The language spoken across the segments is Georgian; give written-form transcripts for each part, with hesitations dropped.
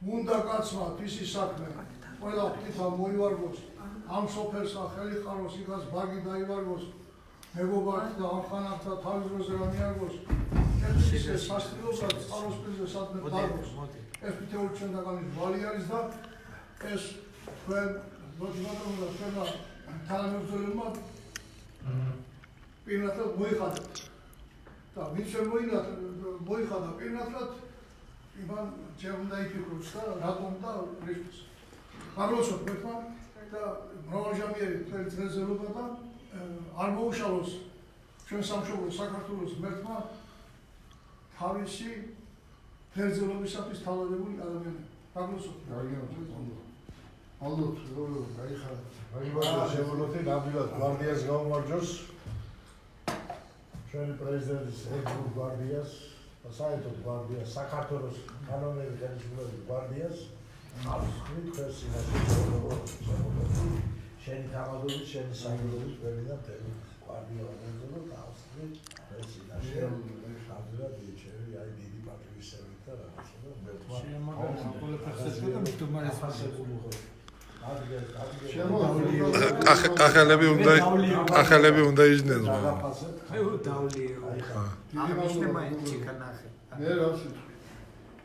უნდა კაცმა თვისი საქმე ყველა ფრთითა მოივარგოს ამ სოფელსა ხელი ხაროს იქაც ბაგი დაივარგოს მეგობართ და ამხანახთა თავის დროზე რა მიარგოს ერთის სასტილებად წყაროსპირზე სადმე დარგოს ეს თითოეული ჩვენთაგანი ვალი არის და ეს ჩვენ მოძღვარებმა და ჩვენმა თანამებრძოლებმა პირნათლად მოიხადა და ვინც ვერ მოიხადა პირნათლად იმან ჯერ უნდა იფიქროს და რატომ და რისთვის გამოსოთ მეთქმა და მრავალჟამიერი მთელი დღესდღეობა და არ მოუშალოს ჩვენ სამშობლო საქართველოს მერთმა თავისი ფერზელობისათვის თავადებული ადამიანები. გამოსოთ. ალბათ, გაიხარა. მაგალითად, შემოვლოთი ნამდვილად გვარდიას გაუმარჯოს. ჩვენი პრეზიდენტის ეროვნულ გვარდიას, საერთოდ გვარდიას, საქართველოს კანონმდებლობის ხელისუფლების გვარდიას. absolut ხერსინაში შენი თამადობის, შენი სამგლობის პრემია მთელი გვარდია აღწერდა და absolut ხერსინაში ნამდვილად იჩევი აი დიდი პატრიოტიზმით და რაღაცა და მეთქმა ახალები უნდა იჯნეს მაგრამ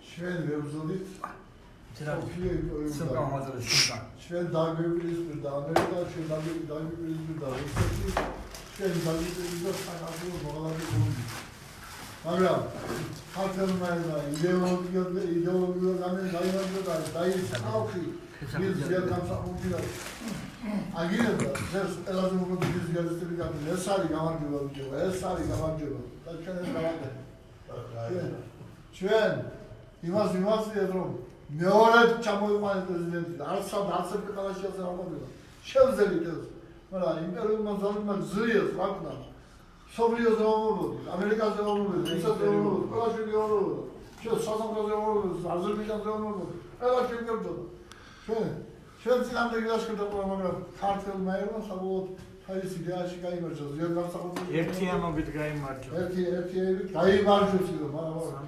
ჩვენ ვებრძოლით ჩვენ დაგვიპირისპირდა და ამერიკა ჩვენ დაგვიპირისპირდა რუსეთი ჩვენ დაგვიპირისპირდა საქართველოს მოღალატე გუნდი მაგრამ ქართველმა იდეოლოგიურად ამერიკა და დაიწყო ხალხი ის ზიადამსახურდია აგირებდა ეს ყველაზე უფრო დიდი გაზეთები გადი ეს არის გამარჯვება ვიჭო ეს არის გამარჯვება და ჩვენ ეს გავაკეთეთ ჩვენ იმასია რომ მეორედ ჩამოიყვანეთ პრეზიდენტი და არც ქვეყანაში ასე არ მოხდება შევძელით ეს მაგრამ იმპერიულმა ძალებმა გზიეს რა ქნა სობრიოს დაუმორბოდი ამერიკაზე დაუმორბოდი რუსეთზე დაუმორბოდი ყველაში დაუმორბოდი ჩვენ საზღვარგარეთ დაუმორბოდი აზერბაიჯანზე დაუმორბოდი ყველაში გებძოდა ჩვენ წინამდე გილაშქრდა მაგრამ ქართველმა ერმა საბოლოოდ თავის იდეაში გაიმარჯვა ზიადამსახურდია ერთიანობით გაიმარჯვა ერთიანობით გაიმარჯვეს მაგრამ